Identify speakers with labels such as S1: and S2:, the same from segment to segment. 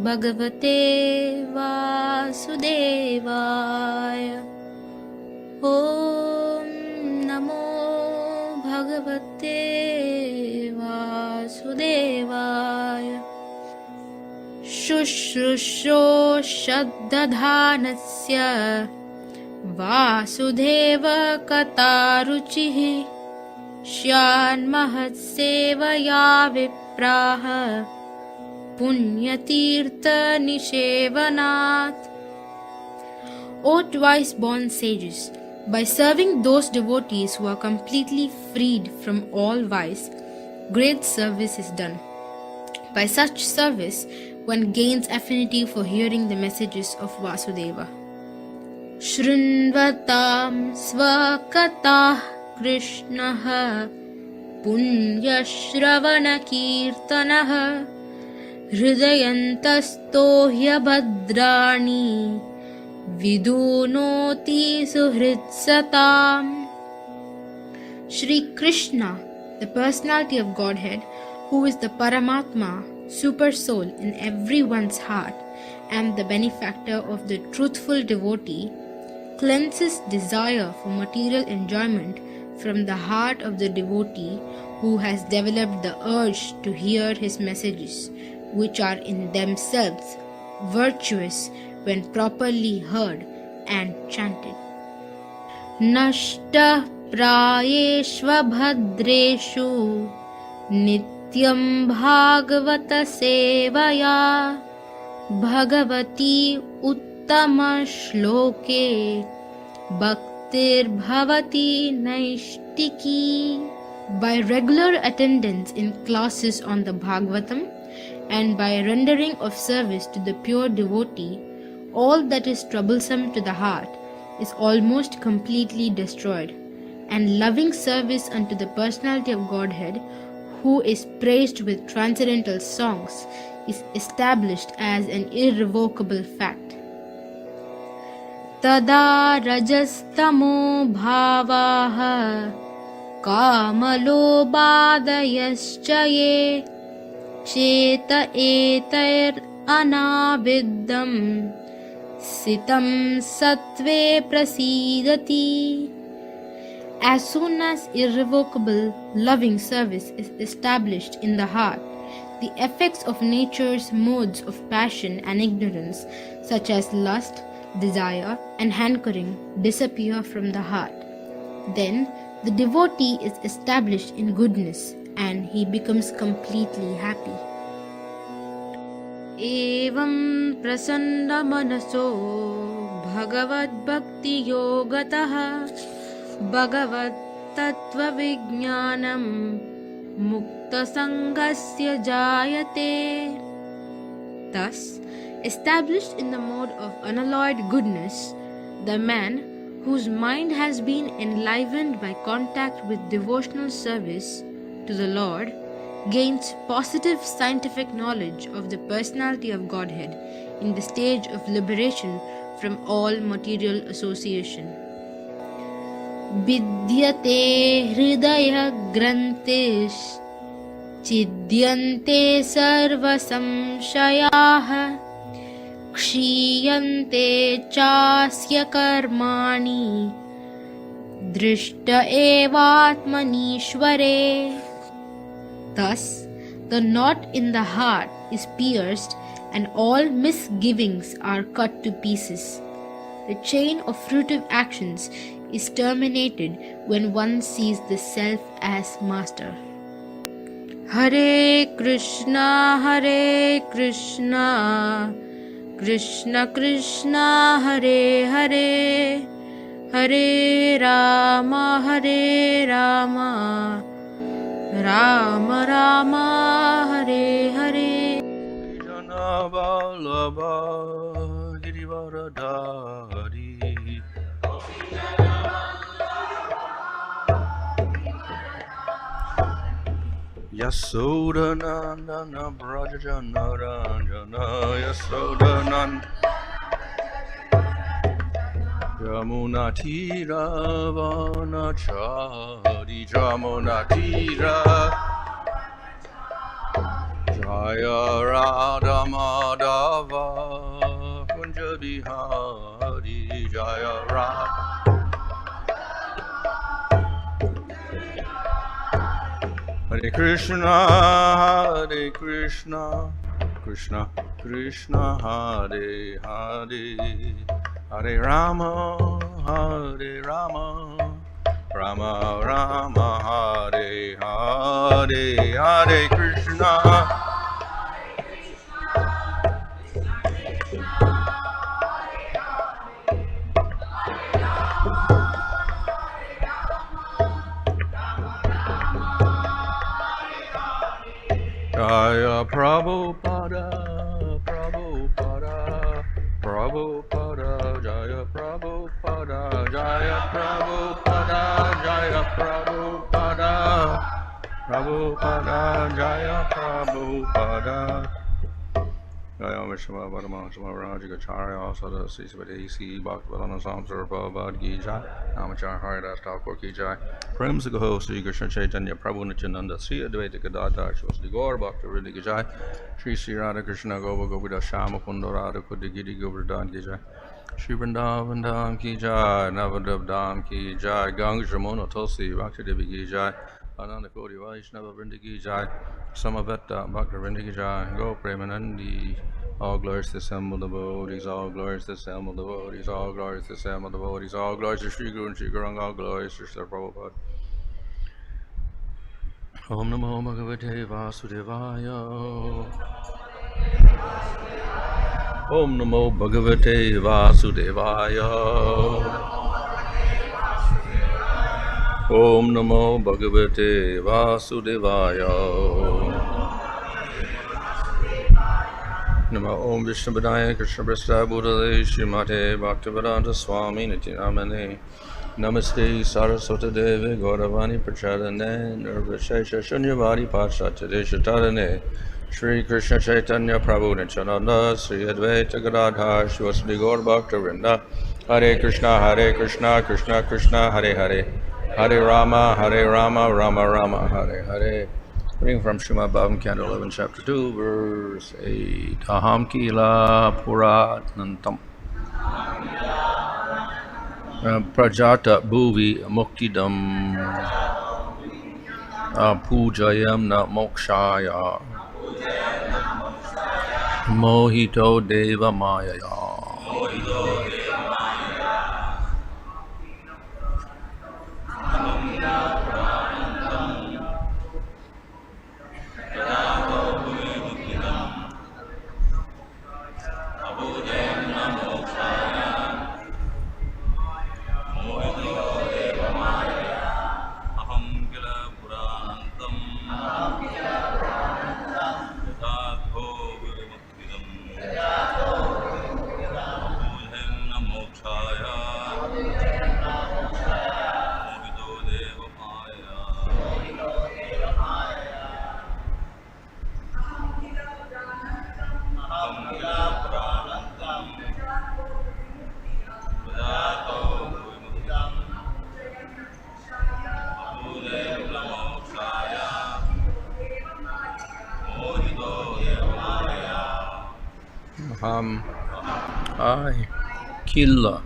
S1: Bhagavate Vasudevaya. Om Namo Bhagavate Vasudevaya. Shushrusho Shaddadhanasya Vasudeva Kataruchihi Shyanmahatsevaya Vipraha Punyatirtha Nishevanat. O twice born sages, by serving those devotees who are completely freed from all vice, great service is done. By such service, one gains affinity for hearing the messages of Vasudeva. Shrunvatam svakatah Krishnaha Punyashravana Kirtanaha Hridayantasto hyabhadrani Vidunoti suhritsatam. Shri Krishna, the personality of Godhead, who is the Paramatma, super soul in everyone's heart and the benefactor of the truthful devotee, cleanses desire for material enjoyment from the heart of the devotee who has developed the urge to hear his messages, which are in themselves virtuous when properly heard and chanted. Nashta prayeshva bhadreshu nityam bhagavata sevaya bhagavati uttama shloke bhaktir bhavati naishtiki. By regular attendance in classes on the Bhagavatam and by rendering of service to the pure devotee, all that is troublesome to the heart is almost completely destroyed, and loving service unto the personality of Godhead, who is praised with transcendental songs, is established as an irrevocable fact. Tada rajastamo bhavaha kamalobhadayascha ye cheta etair anaviddam sitam sattve prasidati. As soon as irrevocable loving service is established in the heart, the effects of nature's modes of passion and ignorance, such as lust, desire, and hankering, disappear from the heart. Then the devotee is established in goodness and he becomes completely happy. Evam prasanna manaso bhagavad bhakti yogataha bhagavad tattva vijnanam mukta sangasya jayate. Thus, established in the mode of unalloyed goodness, the man whose mind has been enlivened by contact with devotional service to the Lord gains positive scientific knowledge of the personality of Godhead in the stage of liberation from all material association. Vidyate hridaya grantish chidyante sarva samshayaha kshiyante chasya karmani drishta evatmanishvare. Thus, the knot in the heart is pierced and all misgivings are cut to pieces. The chain of fruitive actions is terminated when one sees the self as master. Hare Krishna, Krishna Krishna, Hare Hare, Hare Rama, Rama Rama, Hare Hare.
S2: Jana Vallabha Girivaradhari Yasodanandana Brajajana Ranjana Yasodanand Yamunatira Vanachari Jamunatira Jaya Radha Madhava Radha Kunja Bihari Jaya Radha Hare Krishna Krishna Krishna Hare Hare Hare Rama Rama Rama Hare Hare Hare Krishna Jaya Prabhupada, Prabhupada, Prabhupada, Jaya Prabhupada, Jaya Prabhupada, Jaya Prabhupada, Prabhupada, Jaya Prabhupada. Jaya Vishma Vadama Rajagacharya Sada Sisvadesi Bhaktivedanta Samsara Prabhupada Ki Jai Namachar Haridas Thakur Ki Jai Prem Sagaho Sri Krishna Chaitanya Prabhu Nityananda Sri Advaita Gadadhar Shri Gaur Bhakta Vrinda Ki Jai Sri Sri Radha Krishna Gopa Gopida Shama Kunda Radha Kudigiri Govardhan Ki Jai Shri Vrindavan Dham Ki Jai Navadab Dham Ki Jai Ganga Jamuna Tulsi Bhakti Devi Ki Jai Ananda Koti Vaishnava Vrinda Ki Jai Samaveta Bhakta Vrinda Ki Jai Go Premanandi all glories to the assembled devotees, all glories to the assembled devotees, all glories to the assembled devotees, all glories to Sri Guru and Sri Guranga, all glories to Sri Prabhupada. Om Namo Bhagavate Vasudevaya. Om Namo Bhagavate Vasudevaya. Om Namo Bhagavate Vasudevaya. Namo Om Vishnu Padaya Krishna Prasthaya Bhutale Srimate Bhaktivedanta Swami Nityanamane Namaste Saraswata Deve Gauravani Prachadane Nirvishesha Shunyavadi Pachatade Shatadane Shri Krishna Chaitanya Prabhu Nityananda Sri Advaita Gadadhar Shivasadi Gaur Bhakta Vrinda Hare Krishna Krishna Krishna Hare Hare Hare Rama Rama Rama Hare Hare. Reading from Srimad Bhagavatam Canto 11, Chapter 2, Verse 8. Aham kila puratnantam prajata bhuvi muktidam pujayam na mokshaya mohito deva mayaya. I, Killa,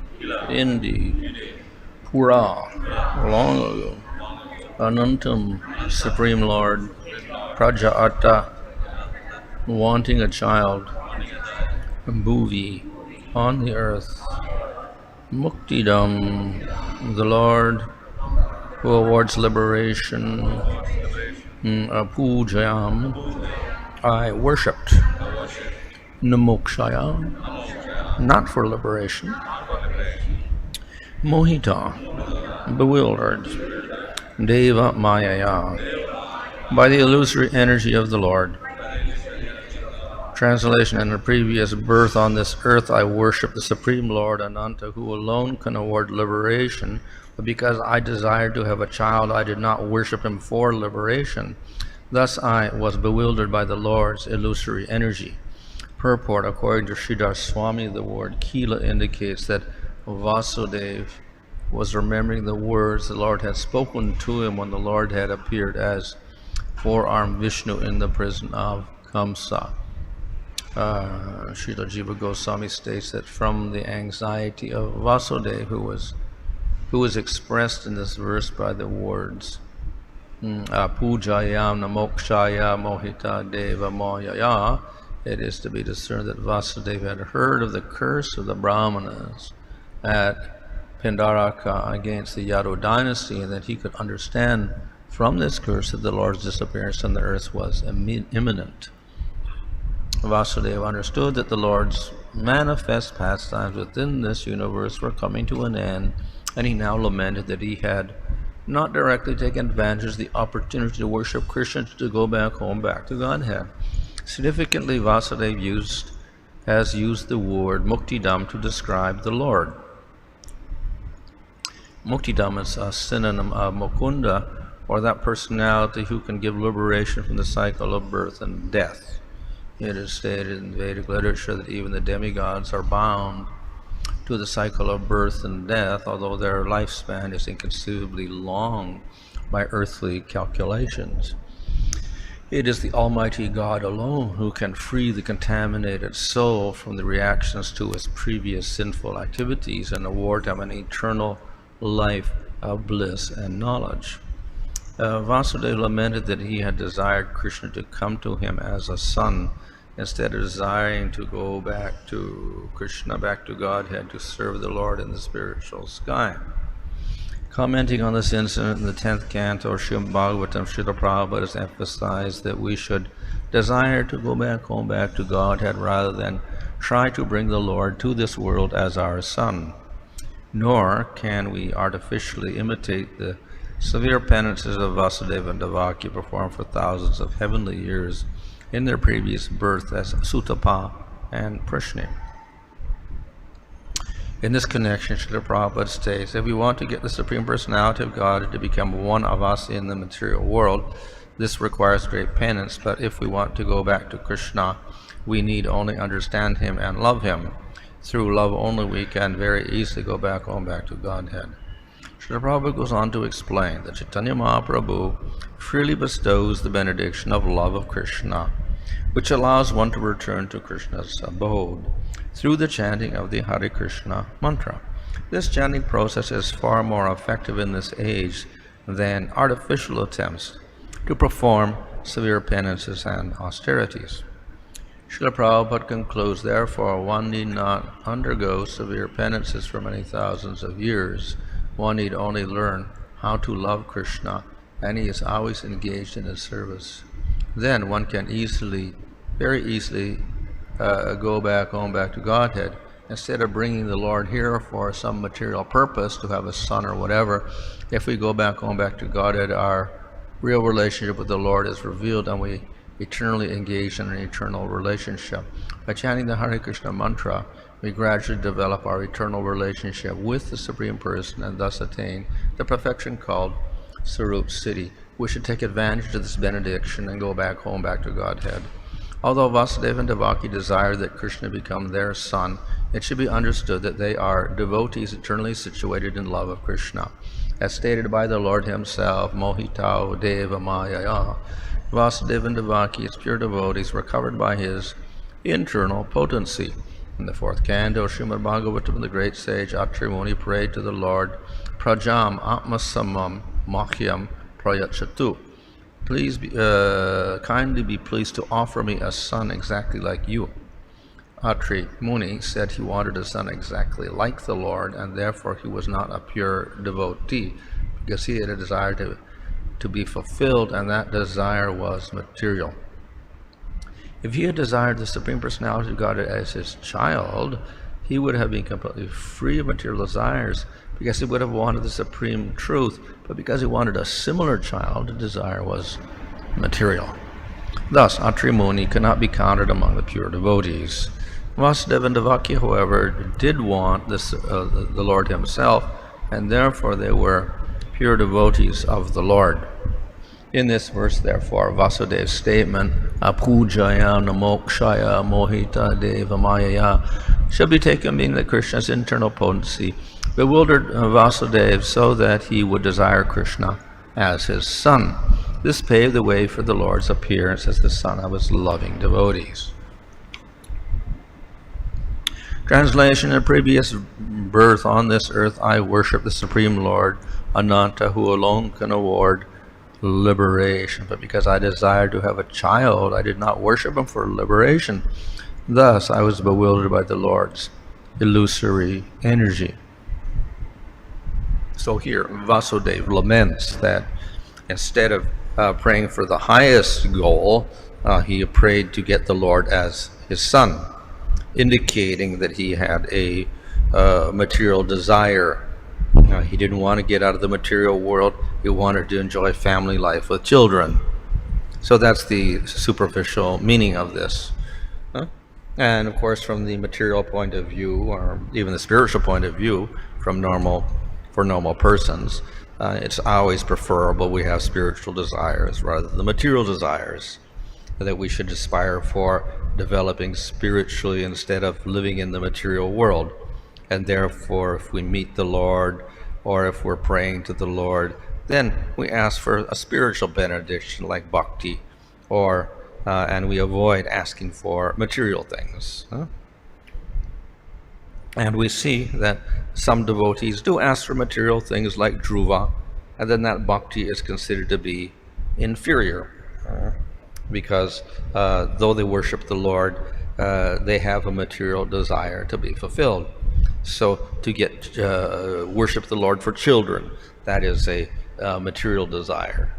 S2: indeed, Pura, long ago, Anantam, Supreme Lord, Prajata, wanting a child, Bhuvi, on the earth, Muktidam, the Lord who awards liberation, Pujayam, I worshipped, Namokshaya, not for liberation, Mohita, bewildered, Deva Mayaya, by the illusory energy of the Lord. Translation: in a previous birth on this earth I worship the Supreme Lord Ananta, who alone can award liberation, but because I desired to have a child I did not worship him for liberation. Thus I was bewildered by the Lord's illusory energy. Purport: according to Sridhar Swami, the word Kila indicates that Vasudev was remembering the words the Lord had spoken to him when the Lord had appeared as four-armed Vishnu in the prison of Kamsa. Srila Jiva Goswami states that from the anxiety of Vasudeva, who was expressed in this verse by the words Pujayam Namokshaya Mohita Deva Moyaya, it is to be discerned that Vasudeva had heard of the curse of the Brahmanas at Pindaraka against the Yadu dynasty, and that he could understand from this curse that the Lord's disappearance on the earth was imminent. Vasudeva understood that the Lord's manifest pastimes within this universe were coming to an end, and he now lamented that he had not directly taken advantage of the opportunity to worship Krishna, to go back home, back to Godhead. Significantly, Vasudeva has used the word Muktidam to describe the Lord. Muktidam is a synonym of Mukunda, or that personality who can give liberation from the cycle of birth and death. It is stated in Vedic literature that even the demigods are bound to the cycle of birth and death, although their lifespan is inconceivably long by earthly calculations. It is the Almighty God alone who can free the contaminated soul from the reactions to its previous sinful activities and award him an eternal life of bliss and knowledge. Vasudeva lamented that he had desired Krishna to come to him as a son, instead of desiring to go back to Krishna, back to Godhead, to serve the Lord in the spiritual sky. Commenting on this incident in the 10th canto of Srimad Bhagavatam, Srila Prabhupada has emphasized that we should desire to go back home, back to Godhead, rather than try to bring the Lord to this world as our son. Nor can we artificially imitate the severe penances of Vasudeva and Devaki performed for thousands of heavenly years in their previous birth as Sutapa and Prishni. In this connection, Srila Prabhupada states, if we want to get the Supreme Personality of God to become one of us in the material world, this requires great penance, but if we want to go back to Krishna, we need only understand him and love him. Through love only we can very easily go back home, back to Godhead. Srila Prabhupada goes on to explain that Chaitanya Mahaprabhu freely bestows the benediction of love of Krishna, which allows one to return to Krishna's abode through the chanting of the Hare Krishna mantra. This chanting process is far more effective in this age than artificial attempts to perform severe penances and austerities. Srila Prabhupada concludes, therefore, one need not undergo severe penances for many thousands of years. One need only learn how to love Krishna, and he is always engaged in his service. Then one can very easily go back home, back to Godhead. Instead of bringing the Lord here for some material purpose, to have a son or whatever, if we go back home, back to Godhead, our real relationship with the Lord is revealed, and we eternally engage in an eternal relationship. By chanting the Hare Krishna mantra, we gradually develop our eternal relationship with the Supreme Person and thus attain the perfection called Sarup Siddhi. We should take advantage of this benediction and go back home, back to Godhead. Although Vasudeva and Devaki desire that Krishna become their son, it should be understood that they are devotees eternally situated in love of Krishna. As stated by the Lord himself, Mohitao Deva Mayaya, Vasudeva and Devaki, as pure devotees, were covered by his internal potency. In the 4th canto of Srimad Bhagavatam, the great sage Atri Muni prayed to the Lord, Prajam Atmasamam Makhyam Prayachatu. Please kindly be pleased to offer me a son exactly like you. Atri Muni said he wanted a son exactly like the Lord, and therefore he was not a pure devotee, because he had a desire to be fulfilled, and that desire was material. If he had desired the Supreme Personality of God as his child, he would have been completely free of material desires, because he would have wanted the Supreme Truth, but because he wanted a similar child, the desire was material. Thus, Atri Muni could not be counted among the pure devotees. Vasudeva and Devaki, however, did want the Lord himself, and therefore they were pure devotees of the Lord. In this verse, therefore, Vasudeva's statement, Apujaya Namokshaya Mohita Deva Mayaya, should be taken meaning that Krishna's internal potency bewildered Vasudeva so that he would desire Krishna as his son. This paved the way for the Lord's appearance as the son of his loving devotees. Translation: in a previous birth on this earth, I worship the Supreme Lord, Ananta, who alone can award liberation. But because I desired to have a child, I did not worship him for liberation. Thus, I was bewildered by the Lord's illusory energy. So here, Vasudeva laments that instead of praying for the highest goal, he prayed to get the Lord as his son, indicating that he had a material desire. He didn't want to get out of the material world. He wanted to enjoy family life with children. So that's the superficial meaning of this. And of course, from the material point of view, or even the spiritual point of view, for normal persons, it's always preferable we have spiritual desires rather than the material desires, that we should aspire for developing spiritually instead of living in the material world. And therefore, if we meet the Lord, or if we're praying to the Lord, then we ask for a spiritual benediction like bhakti, or and we avoid asking for material things. And we see that some devotees do ask for material things like dhruva, and then that bhakti is considered to be inferior, because though they worship the Lord, they have a material desire to be fulfilled. So to get worship the Lord for children, that is a material desire.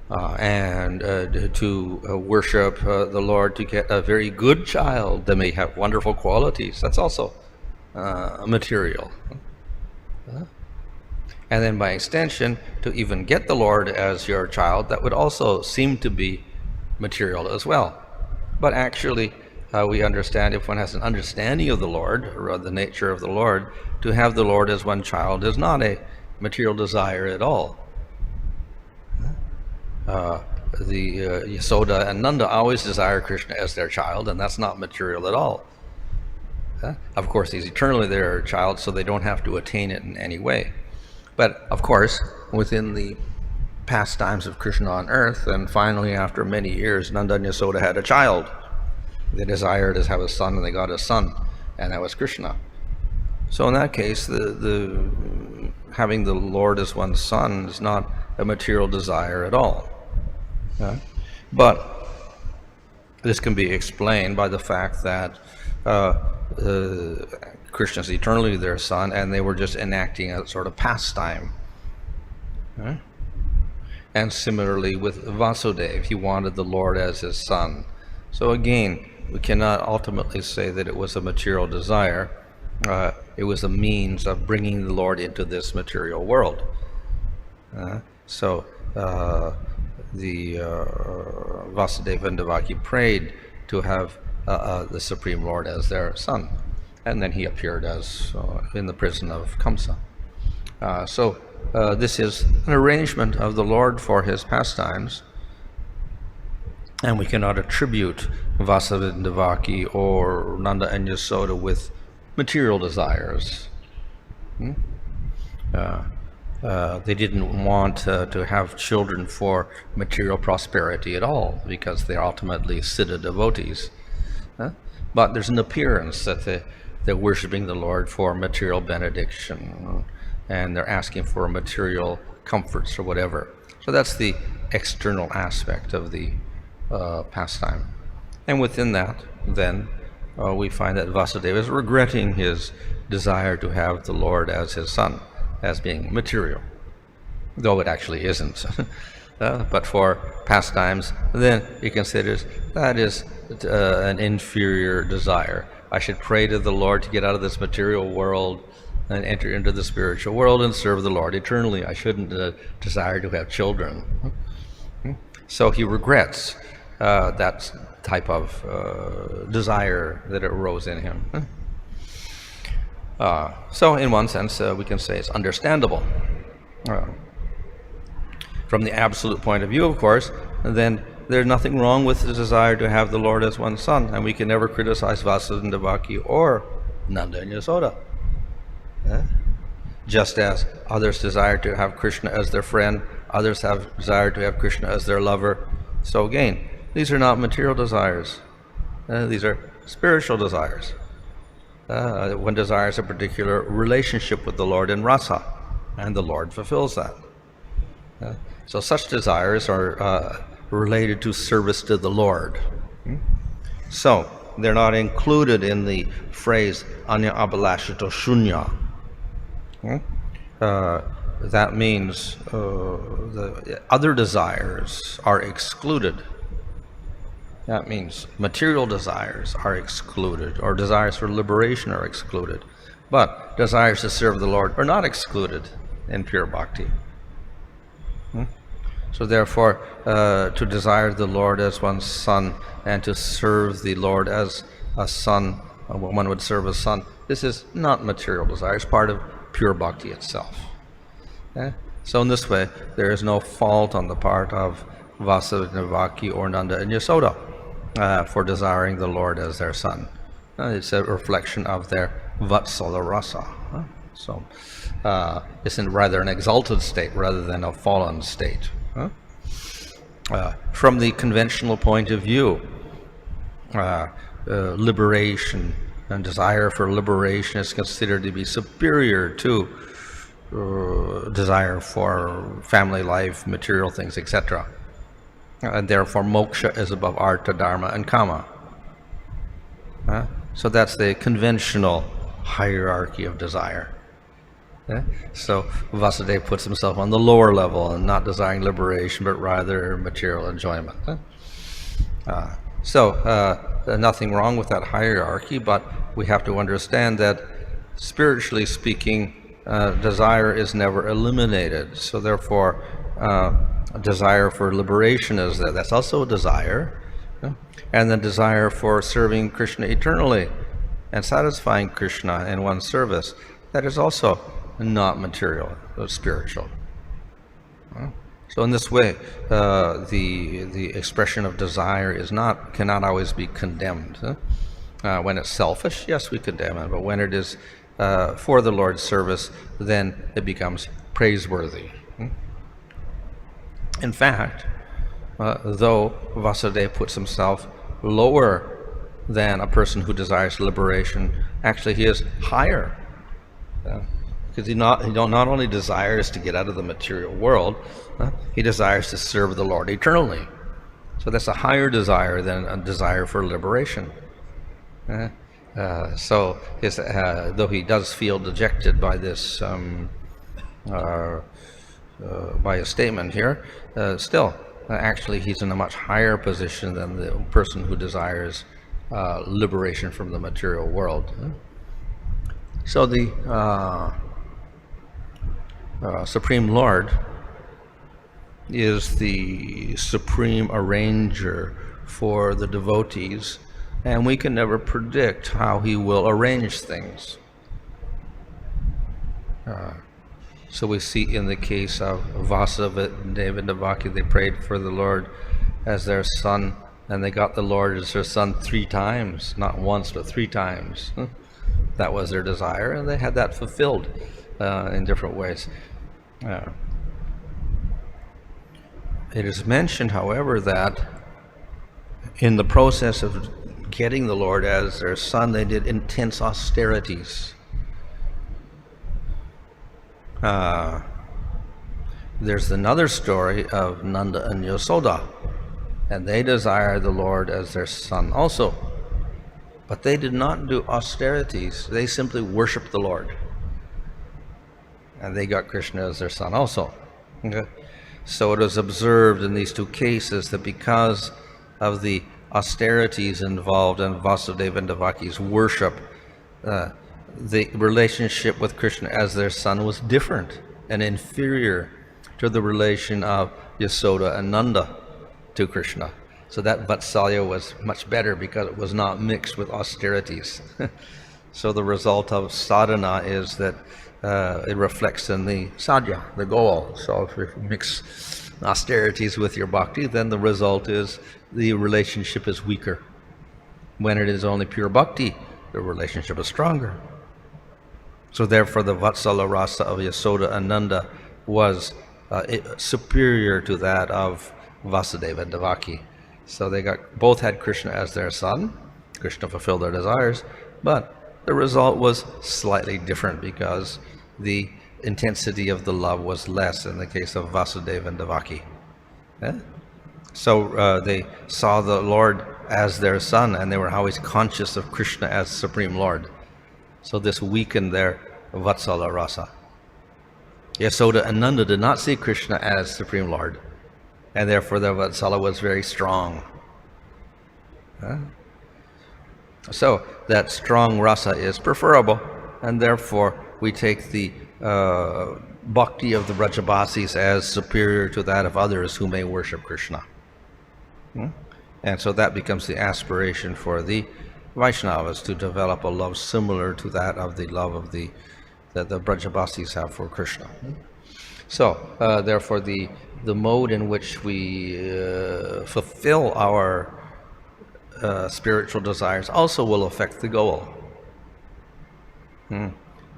S2: And to worship the Lord to get a very good child that may have wonderful qualities, that's also material. And then by extension, to even get the Lord as your child, that would also seem to be material as well. But actually, we understand, if one has an understanding of the Lord, or the nature of the Lord, to have the Lord as one child is not a material desire at all. Yasoda and Nanda always desire Krishna as their child, and that's not material at all. Of course, he's eternally their child, so they don't have to attain it in any way. But of course, within the pastimes of Krishna on earth, and finally after many years, Nanda and Yasoda had a child. They desired to have a son, and they got a son, and that was Krishna. So in that case, the having the Lord as one's son is not a material desire at all. But this can be explained by the fact that Krishna is eternally their son, and they were just enacting a sort of pastime. And similarly with Vasudeva, he wanted the Lord as his son. So again, we cannot ultimately say that it was a material desire. It was a means of bringing the Lord into this material world. So the Vasudeva and Devaki prayed to have the Supreme Lord as their son, and then he appeared as in the prison of Kamsa. So this is an arrangement of the Lord for his pastimes, and we cannot attribute Vasudeva and Devaki or Nanda and Yasoda with material desires. They didn't want to have children for material prosperity at all, because they're ultimately siddha devotees. But there's an appearance that they're worshiping the Lord for material benediction, and they're asking for material comforts or whatever. So that's the external aspect of the pastime. And within that, then, we find that Vasudeva is regretting his desire to have the Lord as his son, as being material, though it actually isn't. But for pastimes, then he considers that is an inferior desire. I should pray to the Lord to get out of this material world and enter into the spiritual world and serve the Lord eternally. I shouldn't desire to have children. So he regrets that type of desire that arose in him. So in one sense, we can say it's understandable. From the absolute point of view, of course, then there's nothing wrong with the desire to have the Lord as one's son, and we can never criticize Vasudeva and Devaki or Nanda and Yasoda. Just as others desire to have Krishna as their friend, others have desired to have Krishna as their lover. So again, these are not material desires. These are spiritual desires. One desires a particular relationship with the Lord in rasa, and the Lord fulfills that. So such desires are related to service to the Lord. So they're not included in the phrase anya abhalashito shunya. That means the other desires are excluded. That means material desires are excluded, or desires for liberation are excluded. But desires to serve the Lord are not excluded in pure bhakti. So therefore, to desire the Lord as one's son and to serve the Lord as a son, one would serve a son, this is not material desire, it's part of pure bhakti itself. So in this way, there is no fault on the part of Vasudeva, Devaki, or Nanda and Yasoda for desiring the Lord as their son. It's a reflection of their Vatsala rasa. So it's rather an exalted state rather than a fallen state. From the conventional point of view, liberation and desire for liberation is considered to be superior to desire for family life, material things, etc. And therefore moksha is above artha, dharma, and kama. So that's the conventional hierarchy of desire. So Vasudeva puts himself on the lower level and not desiring liberation, but rather material enjoyment. Nothing wrong with that hierarchy, but we have to understand that spiritually speaking, desire is never eliminated. So therefore, desire for liberation is there. That's also a desire. And the desire for serving Krishna eternally and satisfying Krishna in one's service, that is also not material, but spiritual. So in this way, the expression of desire cannot always be condemned. When it's selfish, yes, we condemn it, but when it is for the Lord's service, then it becomes praiseworthy. In fact, though Vasudeva puts himself lower than a person who desires liberation, actually he is higher. Because he not only desires to get out of the material world, he desires to serve the Lord eternally. So that's a higher desire than a desire for liberation. So though he does feel dejected by this, by his statement here, still, actually he's in a much higher position than the person who desires liberation from the material world. So the Supreme Lord is the supreme arranger for the devotees, and we can never predict how he will arrange things. So we see in the case of Vasudeva and Devaki, they prayed for the Lord as their son, and they got the Lord as their son 3 times, not once, but 3 times. That was their desire, and they had that fulfilled in different ways. It is mentioned, however, that in the process of getting the Lord as their son, they did intense austerities. There's another story of Nanda and Yasoda, and they desired the Lord as their son also. But they did not do austerities, they simply worshiped the Lord. And they got Krishna as their son also. Okay? So it is observed in these 2 cases that because of the austerities involved in Vasudeva and Devaki's worship, the relationship with Krishna as their son was different and inferior to the relation of Yasoda and Nanda to Krishna. So that Vatsalya was much better because it was not mixed with austerities. So the result of sadhana is that it reflects in the sadhya, the goal. So if you mix austerities with your bhakti, then the result is the relationship is weaker. When it is only pure bhakti, the relationship is stronger. So therefore the Vatsala rasa of Yasoda and Nanda was superior to that of Vasudeva and Devaki. So they both had Krishna as their son, Krishna fulfilled their desires, but the result was slightly different because the intensity of the love was less in the case of Vasudeva and Devaki. Yeah? So they saw the Lord as their son, and they were always conscious of Krishna as Supreme Lord. So this weakened their Vatsala rasa. Yasoda and Nanda did not see Krishna as Supreme Lord, and therefore their Vatsala was very strong. So that strong rasa is preferable, and therefore we take the bhakti of the Brajabasis as superior to that of others who may worship Krishna. And so that becomes the aspiration for the Vaishnavas, to develop a love similar to that of the love that the Brajabasis have for Krishna. So therefore the mode in which we fulfill our spiritual desires also will affect the goal.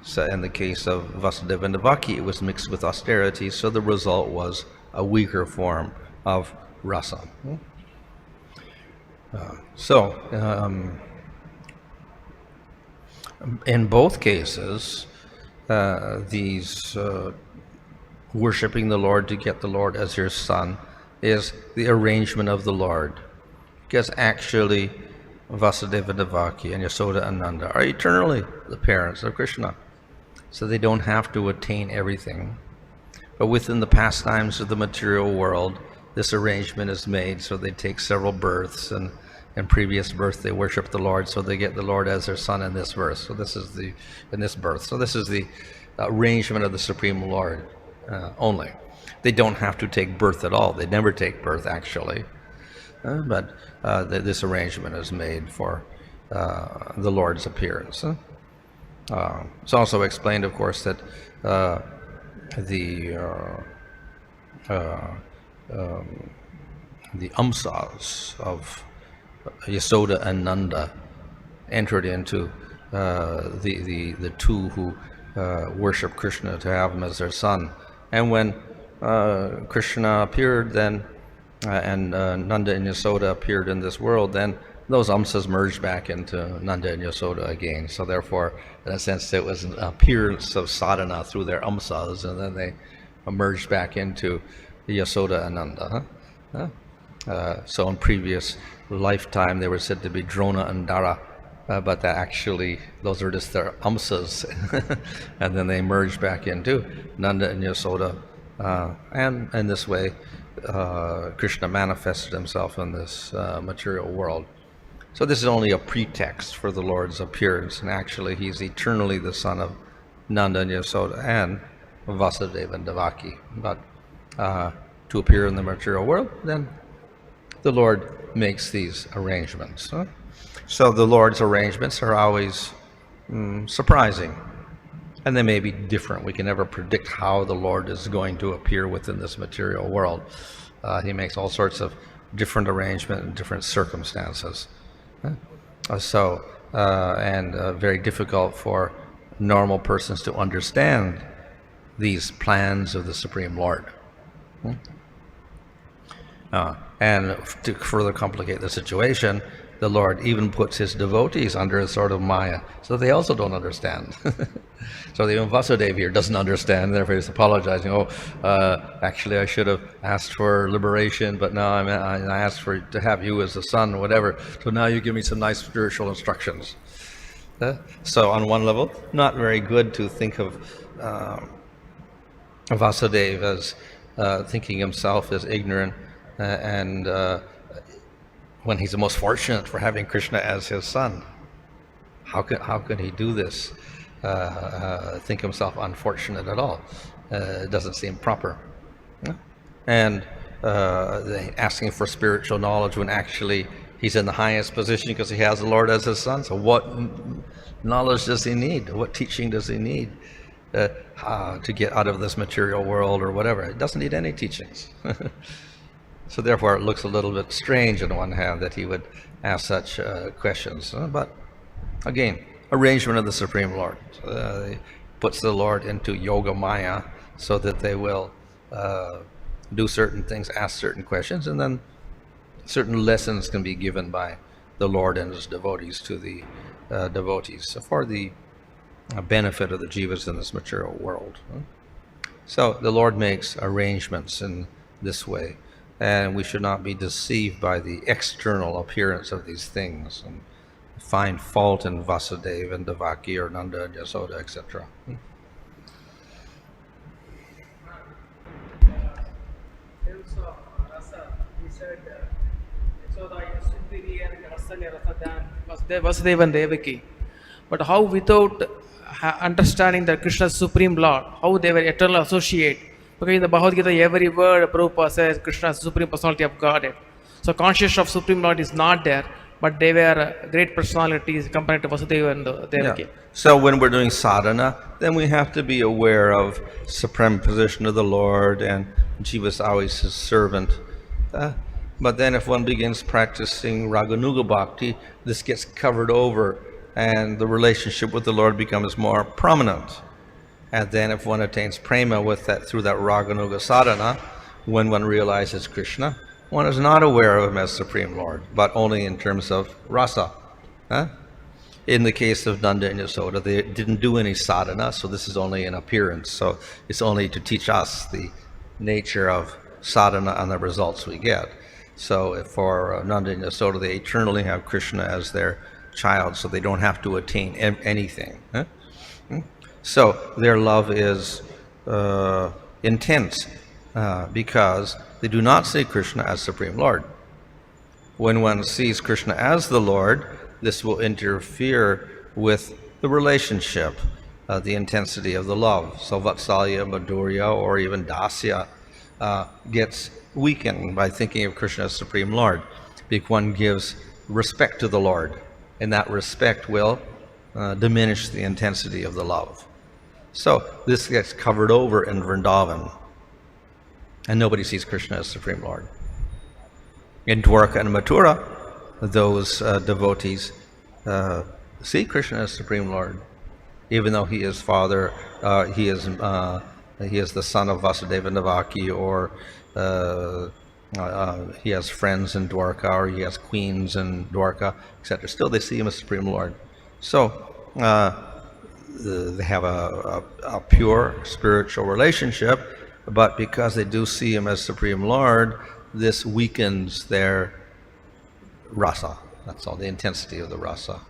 S2: So in the case of Vasudeva and Devaki, it was mixed with austerity, so the result was a weaker form of rasa. In both cases, these worshipping the Lord to get the Lord as your son is the arrangement of the Lord, because actually Vasudeva Devaki and Yasoda and Nanda are eternally the parents of Krishna, so they don't have to attain everything. But within the pastimes of the material world, this arrangement is made so they take several births, and in previous birth they worship the Lord, so they get the Lord as their son in this birth. So this is the arrangement of the Supreme Lord only. They don't have to take birth at all. They never take birth actually, but this arrangement is made for the Lord's appearance. It's also explained, of course, that the amsas of Yasoda and Nanda entered into the two who worship Krishna to have him as their son. And when Krishna appeared then, and Nanda and Yasoda appeared in this world, then those amsas merged back into Nanda and Yasoda again. So therefore, in a sense, it was an appearance of sadhana through their amsas, and then they merged back into Yasoda and Nanda. So in previous lifetime, they were said to be Drona and Dara, but that actually, those are just their amsas, and then they merged back into Nanda and Yasoda, and in this way, Krishna manifested himself in this material world. So this is only a pretext for the Lord's appearance, and actually he's eternally the son of Nanda and Yasoda and Vasudeva and Devaki. But to appear in the material world, then the Lord makes these arrangements. So the Lord's arrangements are always surprising, and they may be different. We can never predict how the Lord is going to appear within this material world. He makes all sorts of different arrangements in different circumstances. Very difficult for normal persons to understand these plans of the Supreme Lord. And to further complicate the situation, the Lord even puts his devotees under a sort of maya, so they also don't understand. So even Vasudeva here doesn't understand, therefore he's apologizing. Actually I should have asked for liberation, but now I asked to have you as a son or whatever, so now you give me some nice spiritual instructions. So on one level, not very good to think of Vasudeva as thinking himself as ignorant, and when he's the most fortunate for having Krishna as his son. How could he do this? Think himself unfortunate at all? It doesn't seem proper. And asking for spiritual knowledge when actually he's in the highest position because he has the Lord as his son. So what knowledge does he need? What teaching does he need to get out of this material world or whatever? He doesn't need any teachings. So therefore it looks a little bit strange on one hand that he would ask such questions. But again, arrangement of the Supreme Lord. He puts the Lord into yoga maya so that they will do certain things, ask certain questions, and then certain lessons can be given by the Lord and his devotees to the devotees for the benefit of the jivas in this material world. So the Lord makes arrangements in this way, and we should not be deceived by the external appearance of these things and find fault in Vasudeva and Devaki or Nanda and Yasoda, etc.
S3: Also, rasa, he said, Yasoda is superior in Rasanya Rasa than Vasudeva and Devaki. But how without understanding that Krishna is Supreme Lord, how they were eternal associate? Because in the Bhagavad Gita, every word Prabhupada says Krishna is Supreme Personality of Godhead. So consciousness of Supreme Lord is not there, but they were great personalities compared to Vasudeva and Devaki.
S2: Yeah. So when we're doing sadhana, then we have to be aware of supreme position of the Lord and Jiva is always his servant. But then if one begins practicing Raganuga Bhakti, this gets covered over and the relationship with the Lord becomes more prominent. And then if one attains prema with that through that Raganuga sadhana, when one realizes Krishna, one is not aware of him as Supreme Lord, but only in terms of rasa. In the case of Nanda and Yasoda, they didn't do any sadhana, so this is only an appearance. So it's only to teach us the nature of sadhana and the results we get. So for Nanda and Yasoda, they eternally have Krishna as their child, so they don't have to attain anything. So their love is intense because they do not see Krishna as Supreme Lord. When one sees Krishna as the Lord, this will interfere with the relationship, the intensity of the love. So Vatsalya, Madhurya, or even Dasya gets weakened by thinking of Krishna as Supreme Lord, because one gives respect to the Lord, and that respect will diminish the intensity of the love. So this gets covered over in Vrindavan, and nobody sees Krishna as Supreme Lord. In Dwarka and Mathura, those devotees see Krishna as Supreme Lord, even though he is father, he is the son of Vasudeva and Devaki, or he has friends in Dwarka, or he has queens in Dwarka, etc. Still, they see him as Supreme Lord. So they have a pure spiritual relationship, but because they do see him as Supreme Lord, this weakens their rasa. That's all, the intensity of the rasa.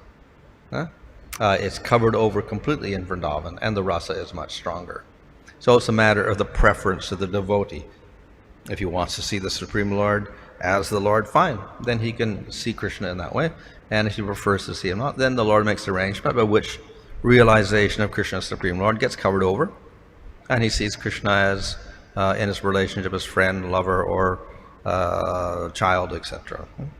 S2: It's covered over completely in Vrindavan, and the rasa is much stronger. So it's a matter of the preference of the devotee. If he wants to see the Supreme Lord as the Lord, fine. Then he can see Krishna in that way. And if he prefers to see him not, then the Lord makes the arrangement by which realization of Krishna as Supreme Lord gets covered over, and he sees Krishna as in his relationship as friend, lover, or child, etc.
S3: Even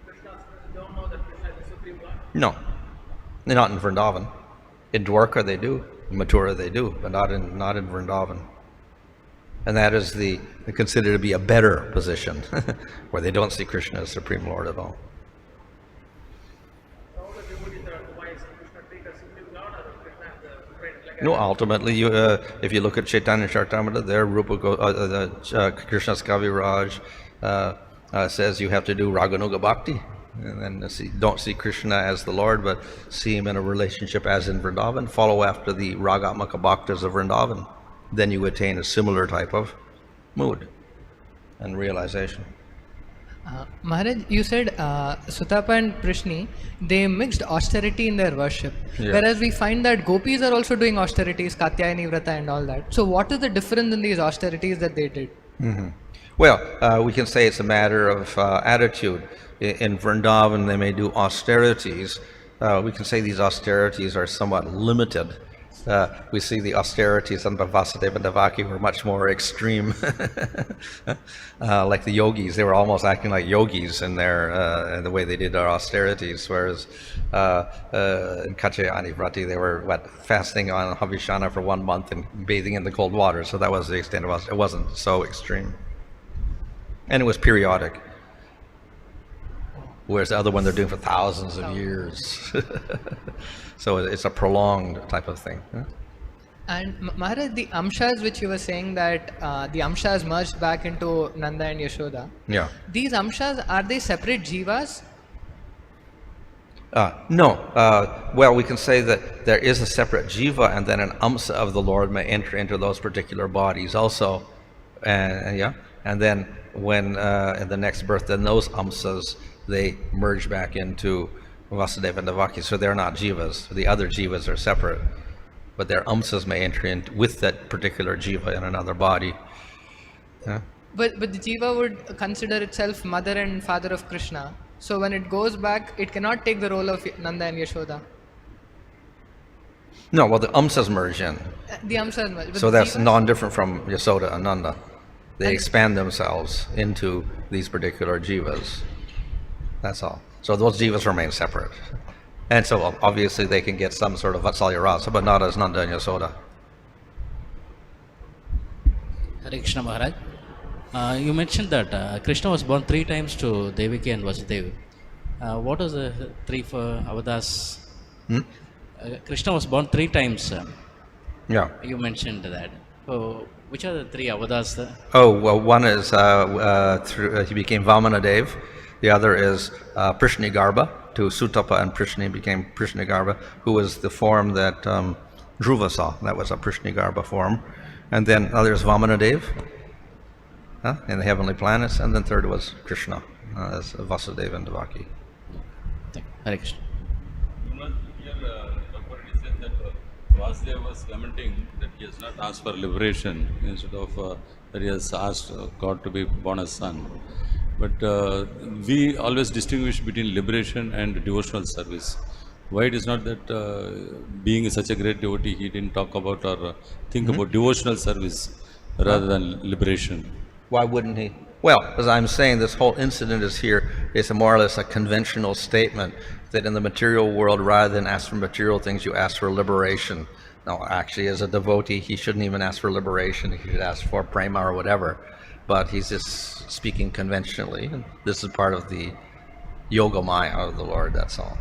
S3: Krishna's don't know that Krishna is the Supreme Lord.
S2: No, they're not in Vrindavan. In Dwarka they do, in Mathura they do, but not in Vrindavan. And that is considered to be a better position, where they don't see Krishna as Supreme Lord at all.
S3: All the devotees are wise. Krishna treat as Supreme Lord or Krishna as the friend. Like
S2: No, ultimately, if you look at Chaitanya Charitamrita, there Krishna's Kaviraj says you have to do Raganuga Bhakti, and then don't see Krishna as the Lord, but see him in a relationship as in Vrindavan. Follow after the Ragatmaka Bhaktas of Vrindavan. Then you attain a similar type of mood and realization.
S4: Maharaj, you said Sutapa and Prishni, they mixed austerity in their worship.
S2: Yeah.
S4: Whereas we find that gopis are also doing austerities, Katyayani Vrata and all that. So what is the difference in these austerities that they did?
S2: Mm-hmm. Well, we can say it's a matter of attitude. In Vrindavan, they may do austerities. We can say these austerities are somewhat limited. We see the austerities on Vasudeva and Devaki were much more extreme. Like the yogis, they were almost acting like yogis in the way they did their austerities, whereas in Katyayani Vrati, they were fasting on Havishana for 1 month and bathing in the cold water. So that was the extent of it. It wasn't so extreme. And it was periodic. Whereas the other one they're doing for thousands of years. So it's a prolonged type of thing.
S4: And Maharaj, the amshas which you were saying that the amshas merged back into Nanda and Yashoda.
S2: Yeah.
S4: These amshas, are they separate jivas?
S2: No. Well, we can say that there is a separate jiva, and then an amsa of the Lord may enter into those particular bodies also. And then when in the next birth, then those amsas, they merge back into Vasudeva and Devaki. So they're not jivas. The other jivas are separate, but their amsas may enter in with that particular jiva in another body. Yeah.
S4: But the jiva would consider itself mother and father of Krishna. So when it goes back, it cannot take the role of Nanda and Yashoda.
S2: No, well, the amsas merge in.
S4: The Amsa.
S2: So that's non-different from Yasoda and Nanda. They expand themselves into these particular jivas. That's all. So those jivas remain separate. And so obviously they can get some sort of Vatsalya rasa, but not as Nanda and Yasoda.
S5: Hare Krishna Maharaj. You mentioned that Krishna was born 3 times to Devaki and Vasudeva. What was the 3 for avatars? Krishna was born 3 times.
S2: Yeah.
S5: You mentioned that. So, which are the 3 avatars?
S2: Oh, well, one is he became Vamanadev. The other is Prishnigarbha, to Sutapa and Prishni became Prishnigarbha, who was the form that Dhruva saw. That was a Prishnigarbha form. And then other is Vamanadev in the heavenly planets. And then third was Krishna as Vasudeva and Devaki.
S5: Hare Krishna.
S6: Here, Dr. said that Vasudeva was lamenting that he has not asked for liberation instead of that he has asked God to be born as son. But we always distinguish between liberation and devotional service. Why it is not that being such a great devotee, he didn't talk about or think about devotional service rather than liberation?
S2: Why wouldn't he? Well, as I'm saying, this whole incident is here. It's more or less a conventional statement that in the material world, rather than ask for material things, you ask for liberation. Now, actually, as a devotee, he shouldn't even ask for liberation. He should ask for prema or whatever. But he's just speaking conventionally. And this is part of the yoga maya of the Lord, that's all.